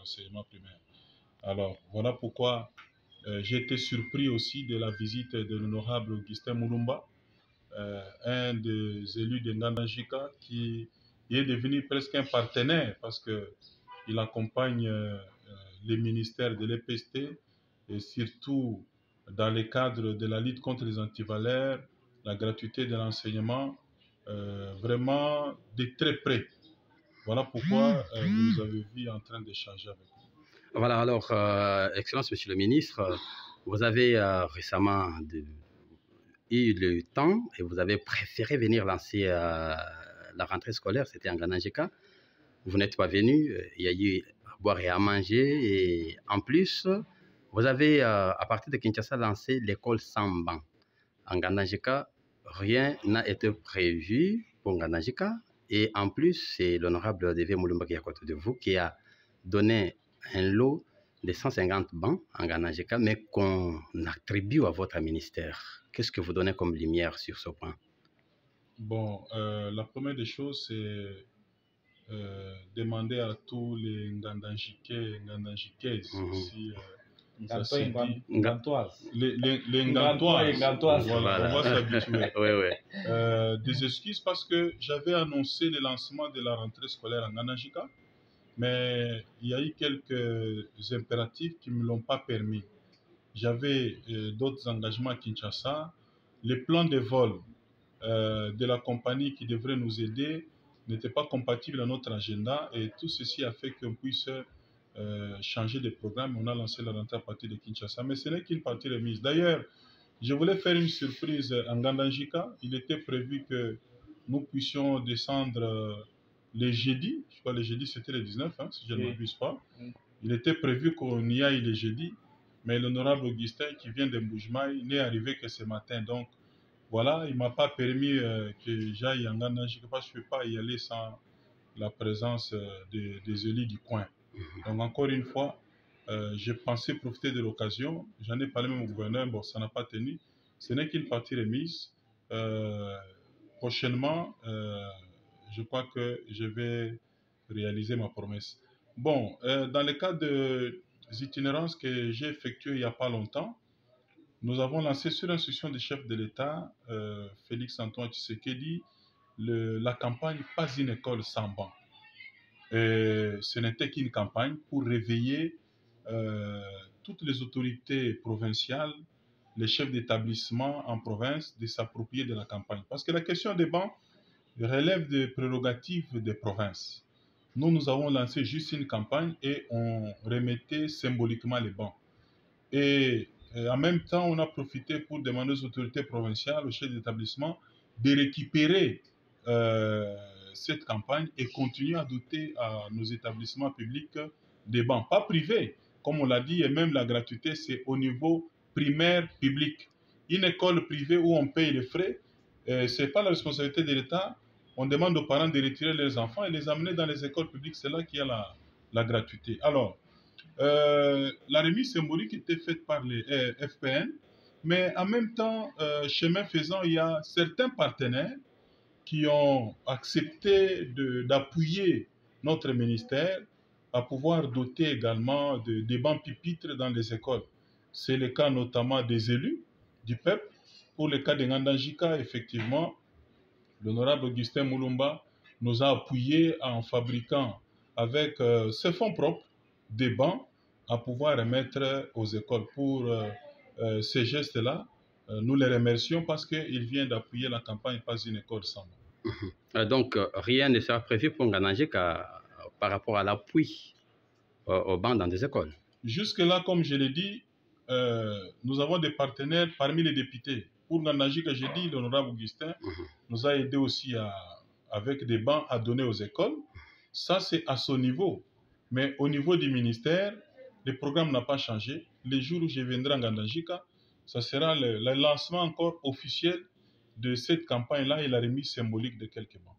l'enseignement primaire. Alors, voilà pourquoi j'ai été surpris aussi de la visite de l'honorable Augustin Mulumba, un des élus de Ngandajika qui est devenu presque un partenaire parce qu'il accompagne les ministères de l'EPST et surtout dans le cadre de la lutte contre les antivaleurs, la gratuité de l'enseignement, vraiment de très près. Voilà pourquoi vous nous avez vu en train d'échanger avec nous. Voilà, alors, Excellence, Monsieur le Ministre, vous avez récemment eu le temps et vous avez préféré venir lancer la rentrée scolaire, c'était en Ngandajika. Vous n'êtes pas venu, il y a eu à boire et à manger. Et en plus, vous avez, à partir de Kinshasa, lancé l'école sans banc. En Ngandajika, rien n'a été prévu pour Ngandajika. Et en plus, c'est l'honorable Dévé Mulumba qui est à côté de vous qui a donné un lot de 150 bancs en Ngandajika, mais qu'on attribue à votre ministère. Qu'est-ce que vous donnez comme lumière sur ce point? Bon, la première des choses, c'est demander à tous les Ngandajikais, Ngandajikaises, si ça se dit, les Ngantoises, voilà, on va s'habituer. Des excuses parce que j'avais annoncé le lancement de la rentrée scolaire en Ngandajika, mais il y a eu quelques impératifs qui ne me l'ont pas permis. J'avais d'autres engagements à Kinshasa. Les plans de vol de la compagnie qui devrait nous aider n'était pas compatible à notre agenda et tout ceci a fait qu'on puisse changer de programme. On a lancé la rentrée à partir de Kinshasa, mais ce n'est qu'une partie remise. D'ailleurs, je voulais faire une surprise en Ngandajika. Il était prévu que nous puissions descendre les jeudis. Je crois que le jeudi c'était le 19, hein, si je ne m'abuse pas. Il était prévu qu'on y aille les jeudis, mais l'honorable Augustin qui vient de Mbujimaï n'est arrivé que ce matin. Donc, voilà, il ne m'a pas permis que j'aille en Ngandajika parce que je ne peux pas y aller sans la présence des élus du coin. Donc encore une fois, j'ai pensé profiter de l'occasion. J'en ai parlé même au gouverneur, bon, ça n'a pas tenu. Ce n'est qu'une partie remise. Prochainement, je crois que je vais réaliser ma promesse. Bon, dans le cadre des itinérances que j'ai effectuées il n'y a pas longtemps, nous avons lancé sur l'instruction du chef de l'État, Félix Antoine Tshisekedi, la campagne « Pas une école sans banc ». Ce n'était qu'une campagne pour réveiller toutes les autorités provinciales, les chefs d'établissement en province, de s'approprier de la campagne. Parce que la question des bancs relève des prérogatives des provinces. Nous avons lancé juste une campagne et on remettait symboliquement les bancs. Et en même temps, on a profité pour demander aux autorités provinciales, aux chefs d'établissement, de récupérer cette campagne et continuer à doter à nos établissements publics des bancs. Pas privés, comme on l'a dit, et même la gratuité, c'est au niveau primaire public. Une école privée où on paye les frais, ce n'est pas la responsabilité de l'État. On demande aux parents de retirer leurs enfants et les amener dans les écoles publiques. C'est là qu'il y a la gratuité. Alors, la remise symbolique était faite par les FPN, mais en même temps, chemin faisant, il y a certains partenaires qui ont accepté d'appuyer notre ministère à pouvoir doter également des bancs pupitres dans les écoles. C'est le cas notamment des élus du peuple. Pour le cas de Ngandajika, effectivement, l'honorable Augustin Mulumba nous a appuyés en fabriquant avec ses fonds propres des bancs à pouvoir remettre aux écoles. Pour ces gestes-là, nous les remercions parce qu'il vient d'appuyer la campagne Pas une école sans banc. Donc, rien ne sera prévu pour Ngandajika par rapport à l'appui aux bancs dans des écoles. Jusque-là, comme je l'ai dit, nous avons des partenaires parmi les députés. Pour Ngandajika, j'ai dit, l'honorable Augustin nous a aidé aussi avec des bancs à donner aux écoles. Ça, c'est à son niveau. Mais au niveau du ministère, le programme n'a pas changé. Les jours où je viendrai en Ngandajika, ça sera le lancement encore officiel de cette campagne-là et la remise symbolique de quelques bancs.